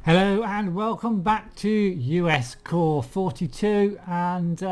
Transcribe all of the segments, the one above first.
Hello and welcome back to US Core 42, and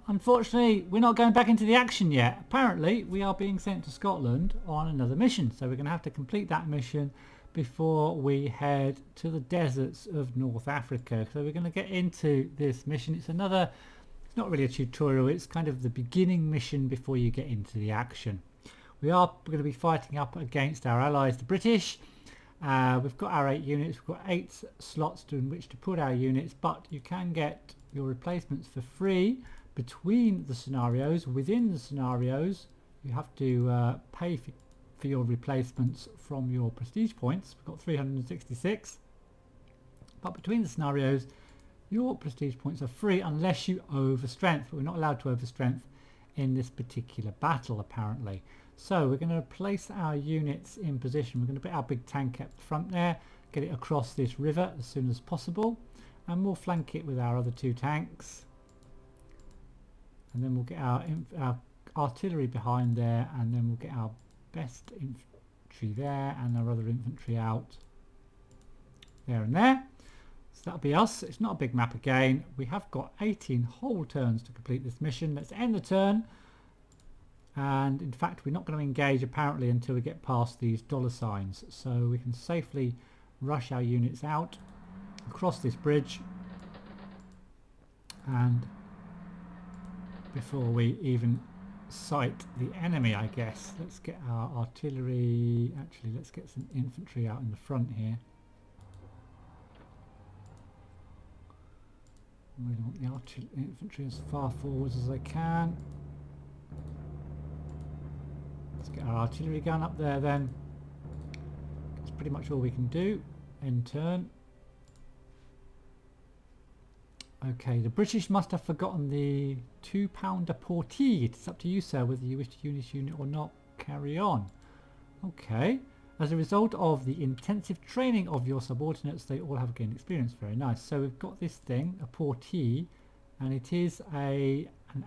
unfortunately we're not going back into the action yet. Apparently we are being sent to Scotland on another mission, so we're going to have to complete that mission before we head to the deserts of North Africa. So we're going to get into this mission. It's not really a tutorial, it's kind of the beginning mission before you get into the action. We're going to be fighting up against our allies, the British. We've got our 8 units, we've got 8 slots in which to put our units, but you can get your replacements for free between the scenarios. Within the scenarios you have to pay for your replacements from your prestige points. We've got 366, but between the scenarios your prestige points are free unless you overstrength, but we're not allowed to overstrength in this particular battle apparently. So we're going to place our units in position. We're going to put our big tank at the front there, get it across this river as soon as possible, and we'll flank it with our other 2 tanks, and then we'll get our artillery behind there, and then we'll get our best infantry there and our other infantry out there and there. So that'll be us. It's not a big map again. We have got 18 whole turns to complete this mission. Let's end the turn. And in fact we're not going to engage apparently until we get past these dollar signs, so we can safely rush our units out across this bridge, and before we even sight the enemy, I guess. Let's get our artillery, actually let's get some infantry out in the front here. I really want the infantry as far forwards as I can. Let's get our artillery gun up there then. That's pretty much all we can do. End turn. Okay, the British must have forgotten the 2-pounder portee. It's up to you, sir, whether you wish to use this unit or not. Carry on. Okay. As a result of the intensive training of your subordinates, they all have gained experience. Very nice. So we've got this thing, a portee, and it is an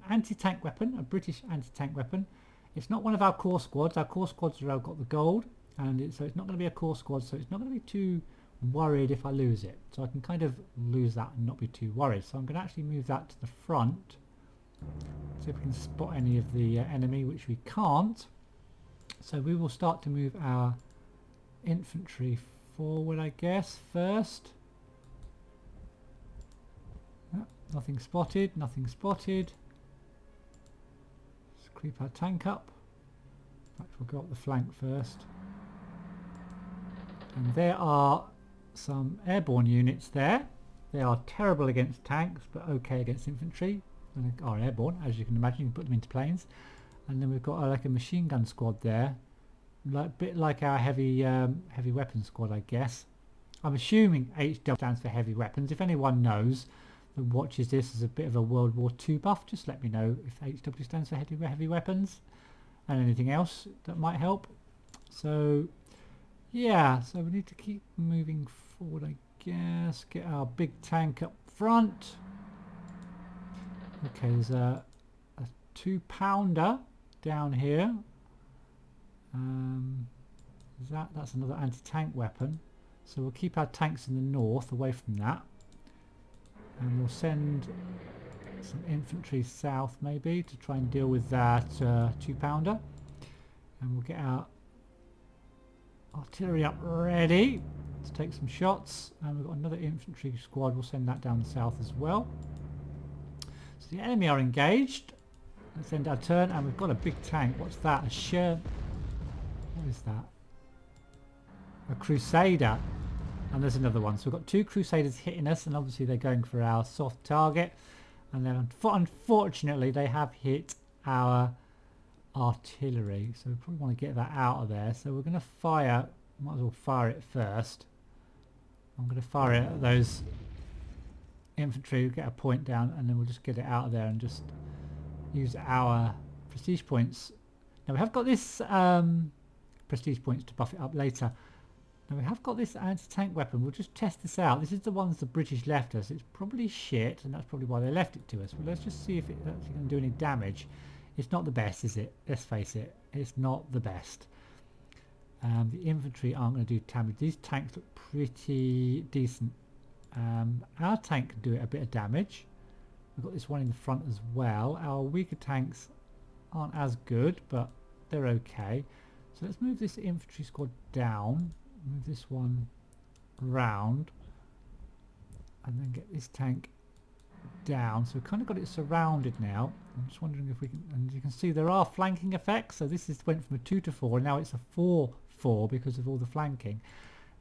anti-tank weapon, a British anti-tank weapon. It's not one of our core squads. Our core squads have got the gold, and so it's not going to be a core squad, so it's not going to be too worried if I lose it. So I can kind of lose that and not be too worried. So I'm going to actually move that to the front. See if we can spot any of the enemy, which we can't. So we will start to move our infantry forward, I guess, first. Nothing spotted, nothing spotted. Creep our tank up. In fact, we'll go up the flank first. And there are some airborne units there. They are terrible against tanks, but okay against infantry. And they are airborne, as you can imagine. You can put them into planes. And then we've got like a machine gun squad there, a bit like our heavy weapons squad, I guess. I'm assuming HW stands for heavy weapons. If anyone knows that watches this as a bit of a World War II buff, just let me know if HW stands for heavy weapons and anything else that might help. So yeah, so we need to keep moving forward, I guess. Get our big tank up front. Okay, there's a 2-pounder down here. That's another anti-tank weapon, so we'll keep our tanks in the north away from that. And we'll send some infantry south maybe to try and deal with that 2-pounder. And we'll get our artillery up ready to take some shots. And we've got another infantry squad, we'll send that down south as well. So the enemy are engaged. Let's end our turn, and we've got a big tank. What's that? What is that? A Crusader. And there's another one. So we've got 2 Crusaders hitting us, and obviously they're going for our soft target. And then unfortunately they have hit our artillery. So we probably want to get that out of there. So we're going to fire, might as well fire it first. I'm going to fire it at those infantry, get a point down, and then we'll just get it out of there and just use our prestige points. Now we have got this prestige points to buff it up later. Now we have got this anti-tank weapon. We'll just test this out. This is the ones the British left us. It's probably shit, and that's probably why they left it to us. But let's just see if it's actually going to do any damage. It's not the best, is it? Let's face it. It's not the best. The infantry aren't going to do damage. These tanks look pretty decent Our tank can do it a bit of damage. We've got this one in the front as well. Our weaker tanks aren't as good, but they're okay. So let's move this infantry squad down, move this one round, and then get this tank down. So we've kind of got it surrounded now. I'm just wondering if we can, and you can see there are flanking effects. So this went from a 2 to 4, and now it's a 4-4 because of all the flanking.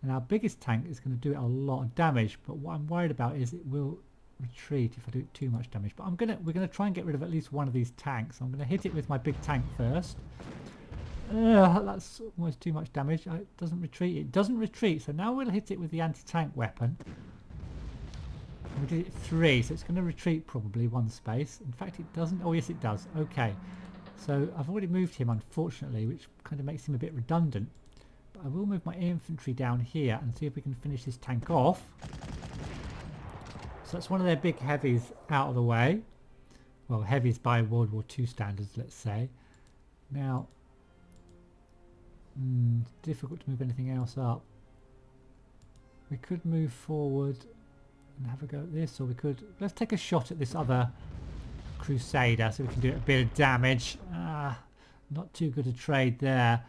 And our biggest tank is going to do it a lot of damage, but what I'm worried about is it will retreat if I do it too much damage. But we're gonna try and get rid of at least one of these tanks. I'm gonna hit it with my big tank first. That's almost too much damage. It doesn't retreat. It doesn't retreat. So now we'll hit it with the anti-tank weapon. We did it 3, so it's going to retreat probably one space. In fact, it doesn't. Oh yes, it does. Okay. So I've already moved him, unfortunately, which kind of makes him a bit redundant. But I will move my infantry down here and see if we can finish this tank off. So that's one of their big heavies out of the way. Well, heavies by World War II standards, let's say. Now, it's difficult to move anything else up. We could move forward and have a go at this, or we could... Let's take a shot at this other Crusader so we can do a bit of damage. Not too good a trade there.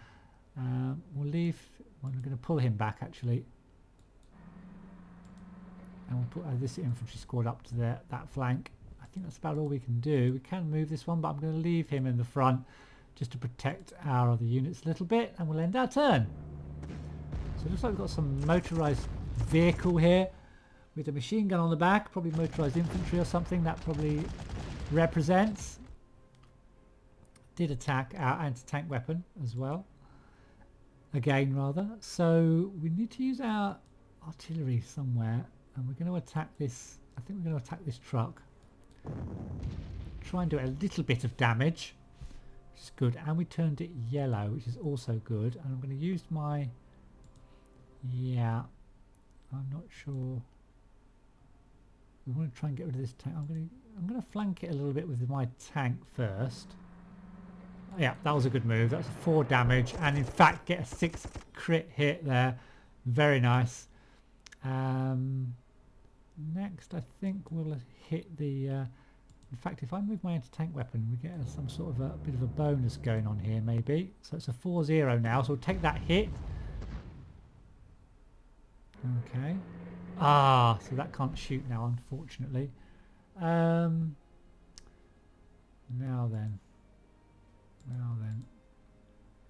We'll leave... Well, we're going to pull him back, actually. And we'll put this infantry squad up to that flank. I think that's about all we can do. We can move this one, but I'm going to leave him in the front just to protect our other units a little bit, and we'll end our turn. So it looks like we've got some motorised vehicle here with a machine gun on the back, probably motorised infantry or something that probably represents. Did attack our anti-tank weapon as well. Again, rather. So we need to use our artillery somewhere, and we're going to attack this. I think we're going to attack this truck. Try and do a little bit of damage, which is good. And we turned it yellow, which is also good. And I'm going to use my... Yeah, I'm not sure. We want to try and get rid of this tank. I'm going to flank it a little bit with my tank first. Yeah, that was a good move. That's 4 damage, and in fact get a 6 crit hit there. Very nice. Next, I think we'll hit the... in fact, if I move my anti-tank weapon, we get some sort of a bit of a bonus going on here, maybe. So it's a 4-0 now, so we'll take that hit. Okay. So that can't shoot now, unfortunately. Now then.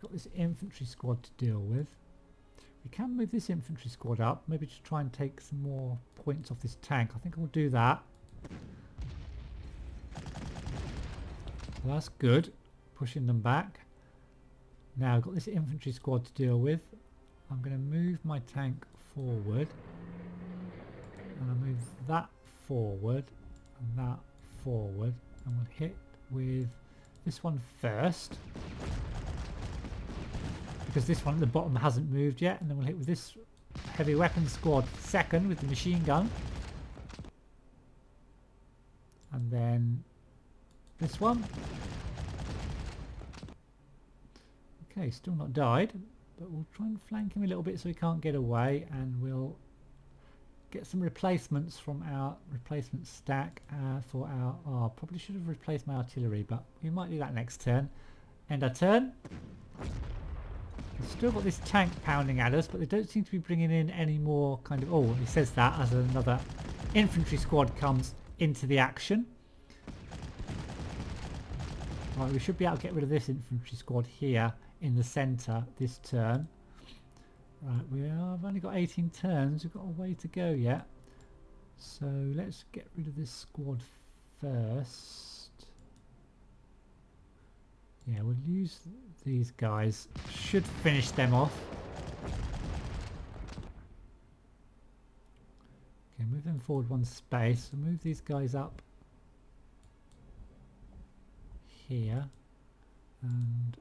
Got this infantry squad to deal with. We can move this infantry squad up, maybe to try and take some more points off this tank. I think we'll do that. So that's good. Pushing them back. Now I've got this infantry squad to deal with. I'm going to move my tank forward. And I'll move that forward and that forward. And we'll hit with this one first, because this one at the bottom hasn't moved yet, and then we'll hit with this heavy weapons squad second with the machine gun, and then this one. Okay, still not died, but we'll try and flank him a little bit so he can't get away, and we'll get some replacements from our replacement stack for our... probably should have replaced my artillery, but we might do that next turn. End our turn. We've still got this tank pounding at us, but they don't seem to be bringing in any more kind of... Oh, he says that as another infantry squad comes into the action. Right, we should be able to get rid of this infantry squad here in the centre this turn. Right, I've only got 18 turns, we've got a way to go yet. So let's get rid of this squad first. Yeah, we'll use these guys. Should finish them off. Okay, move them forward one space. So move these guys up here. And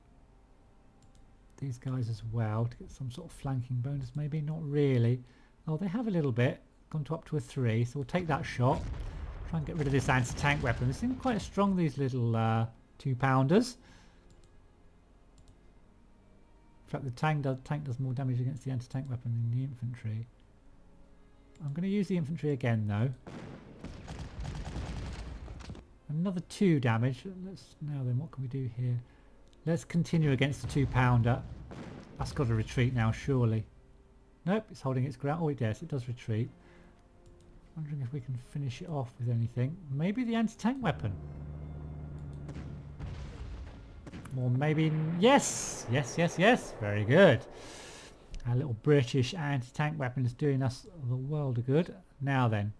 these guys as well to get some sort of flanking bonus, maybe not really. Oh, they have a little bit, gone to up to a 3, so we'll take that shot. Try and get rid of this anti-tank weapon. They seem quite strong, these little 2-pounders. In fact, the tank does more damage against the anti-tank weapon than the infantry. I'm going to use the infantry again though. Another 2 damage. Now then, what can we do here? Let's continue against the 2-pounder. That's got to retreat now, surely. Nope, it's holding its ground. Oh, yes, it does retreat. Wondering if we can finish it off with anything. Maybe the anti-tank weapon. Or maybe... Yes! Yes, yes, yes. Very good. Our little British anti-tank weapon is doing us the world of good. Now then.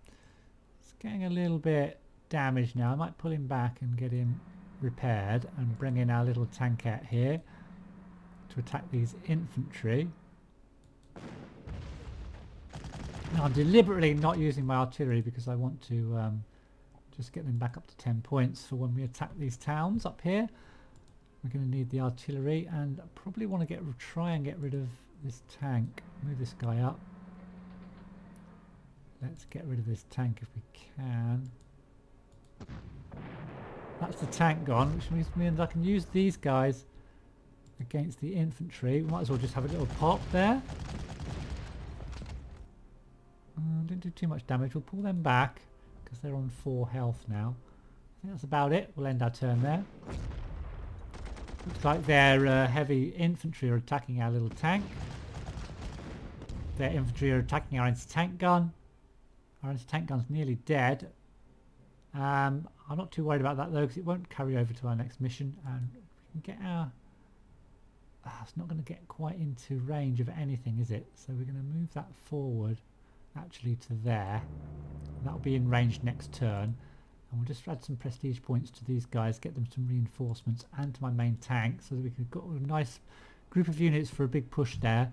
It's getting a little bit damaged now. I might pull him back and get him repaired and bring in our little tankette here to attack these infantry. Now I'm deliberately not using my artillery because I want to just get them back up to 10 points for when we attack these towns up here. We're going to need the artillery, and I probably want to try and get rid of this tank. Move this guy up. Let's get rid of this tank if we can. That's the tank gone, which means I can use these guys against the infantry. We might as well just have a little pop there. Didn't do too much damage. We'll pull them back because they're on 4 health now. I think that's about it. We'll end our turn there. Looks like their heavy infantry are attacking our little tank. Their infantry are attacking our anti-tank gun. Our anti-tank gun's nearly dead. I'm not too worried about that though, because it won't carry over to our next mission, and we can get our... it's not going to get quite into range of anything, is it? So we're going to move that forward actually to there. That'll be in range next turn, and we'll just add some prestige points to these guys, get them some reinforcements and to my main tank, so that we can got a nice group of units for a big push there,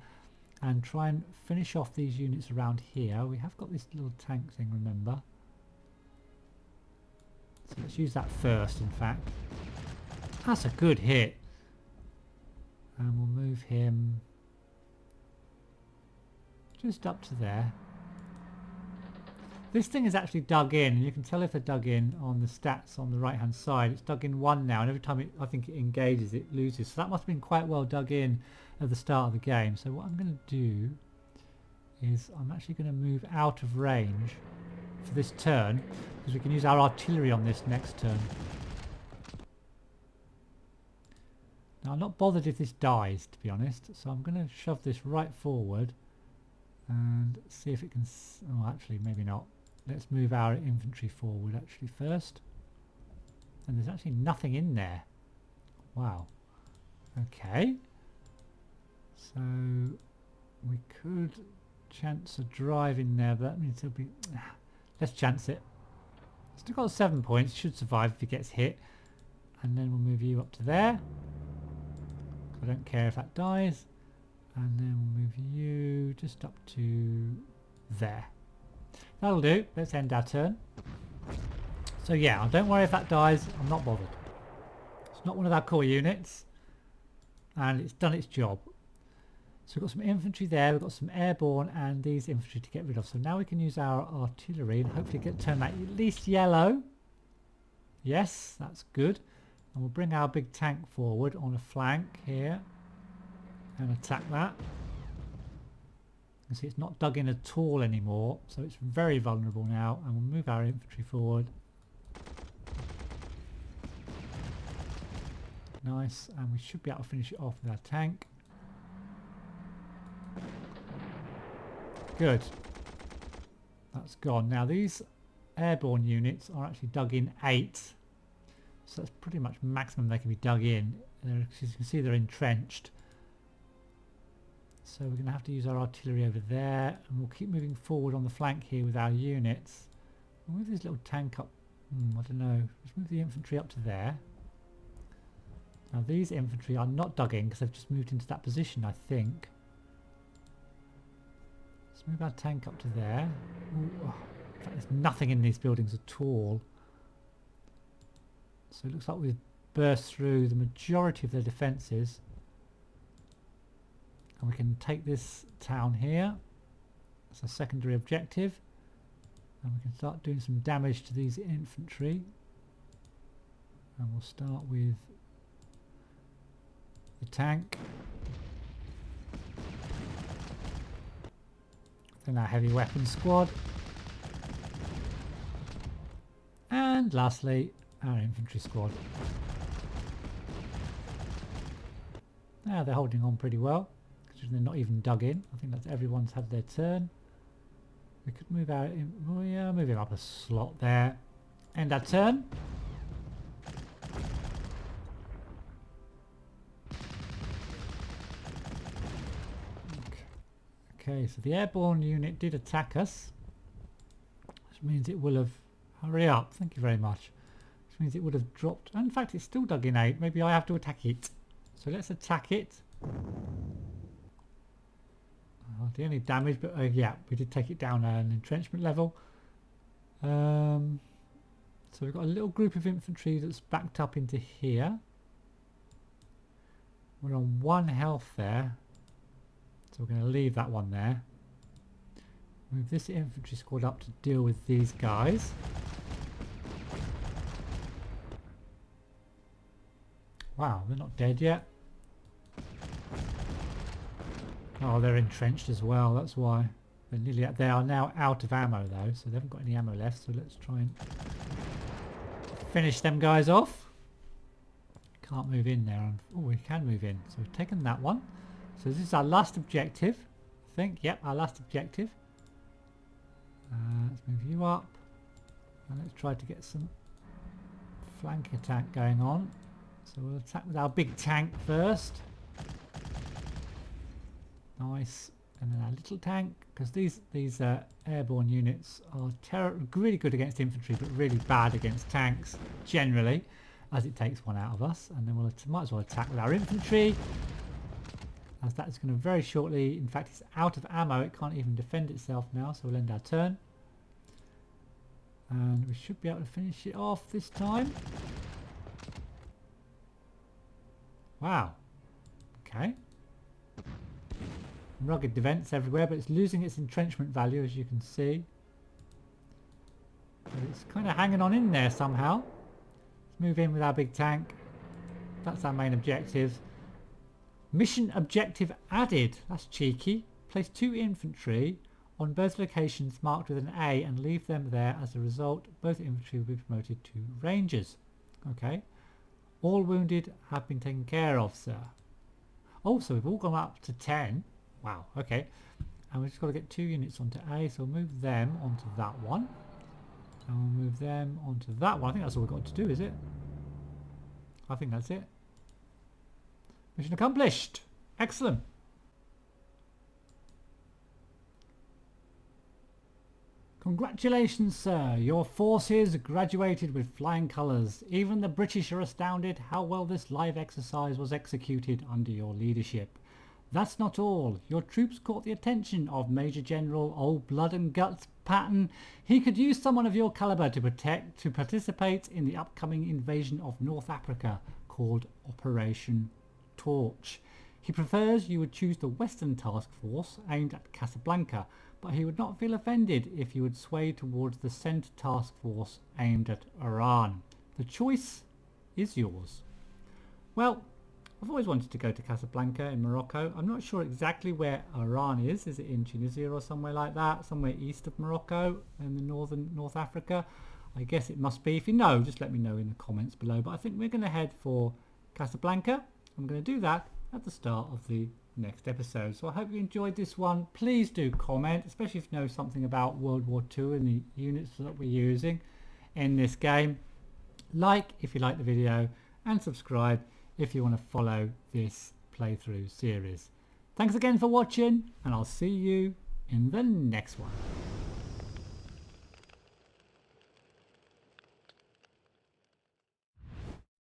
and try and finish off these units around here. We have got this little tank thing, remember? So let's use that first, in fact. That's a good hit. And we'll move him just up to there. This thing is actually dug in, and you can tell if they're dug in on the stats on the right hand side. It's dug in 1 now, and every time I think it engages, it loses. So that must have been quite well dug in at the start of the game. So what I'm going to do is I'm actually going to move out of range for this turn, because we can use our artillery on this next turn. Now I'm not bothered if this dies, to be honest, so I'm going to shove this right forward and see if it can... oh, actually maybe not. Let's move our infantry forward actually first. And there's actually nothing in there. Wow. Okay. So we could chance a drive in there, but that means it'll be... let's chance it. Still got 7 points. Should survive if he gets hit. And then we'll move you up to there. I don't care if that dies. And then we'll move you just up to there. That'll do. Let's end our turn. So yeah, don't worry if that dies. I'm not bothered. It's not one of our core units. And it's done its job. So we've got some infantry there. We've got some airborne and these infantry to get rid of. So now we can use our artillery and hopefully turn that at least yellow. Yes, that's good. And we'll bring our big tank forward on a flank here and attack that. You see it's not dug in at all anymore, so it's very vulnerable now, and we'll move our infantry forward. Nice, and we should be able to finish it off with our tank. Good. That's gone. Now these airborne units are actually dug in 8. So that's pretty much maximum they can be dug in. As you can see, they're entrenched. So we're going to have to use our artillery over there, and we'll keep moving forward on the flank here with our units. We'll move this little tank up. I don't know. Let's move the infantry up to there. Now these infantry are not dug in because they've just moved into that position, I think. Let's move our tank up to there. Ooh, oh, in fact, there's nothing in these buildings at all. So it looks like we've burst through the majority of their defences. And we can take this town here. It's a secondary objective. And we can start doing some damage to these infantry. And we'll start with the tank. Then our heavy weapons squad. And lastly, our infantry squad. Now they're holding on pretty well, because they're not even dug in. I think that's everyone's had their turn. We could move out, move him up a slot there. End our turn. Okay, so the airborne unit did attack us, which means it will have... Hurry up, thank you very much. Which means it would have dropped... In fact, it's still dug in 8. Maybe I have to attack it. So let's attack it. The only damage, but yeah, we did take it down at an entrenchment level. So we've got a little group of infantry that's backed up into here. We're on 1 health there. So we're going to leave that one there. Move this infantry squad up to deal with these guys. Wow, they're not dead yet. Oh, they're entrenched as well, that's why. They're nearly they are now out of ammo though, so they haven't got any ammo left, so let's try and finish them guys off. Can't move in there. Oh, we can move in. So we've taken that one. So this is our last objective, I think. Yep, our last objective. Let's move you up. And let's try to get some flank attack going on. So we'll attack with our big tank first. Nice. And then our little tank, because these airborne units are really good against infantry, but really bad against tanks generally, as it takes one out of us. And then we'll might as well attack with our infantry, as that is going to very shortly... In fact, it's out of ammo. It can't even defend itself now, so we'll end our turn. And we should be able to finish it off this time. Wow. Okay. Rugged defence everywhere, but it's losing its entrenchment value, as you can see. But it's kind of hanging on in there somehow. Let's move in with our big tank. That's our main objective. Mission objective added. That's cheeky. Place 2 infantry on both locations marked with an A and leave them there. As a result, both infantry will be promoted to rangers. Okay. All wounded have been taken care of, sir. Oh, so we've all gone up to 10. Wow, okay. And we've just got to get 2 units onto A, so we'll move them onto that one. And we'll move them onto that one. I think that's all we've got to do, is it? I think that's it. Mission accomplished. Excellent. Congratulations, sir. Your forces graduated with flying colours. Even the British are astounded how well this live exercise was executed under your leadership. That's not all. Your troops caught the attention of Major General Old Blood and Guts Patton. He could use someone of your calibre to participate in the upcoming invasion of North Africa called Operation Torch. He prefers you would choose the Western Task Force aimed at Casablanca, but he would not feel offended if you would sway towards the Centre Task Force aimed at Iran. The choice is yours. Well, I've always wanted to go to Casablanca in Morocco. I'm not sure exactly where Iran is. Is it in Tunisia or somewhere like that? Somewhere east of Morocco in the North Africa? I guess it must be. If you know, just let me know in the comments below. But I think we're going to head for Casablanca. I'm going to do that at the start of the next episode. So I hope you enjoyed this one. Please do comment, especially if you know something about World War II and the units that we're using in this game. Like if you like the video, and subscribe if you want to follow this playthrough series. Thanks again for watching, and I'll see you in the next one.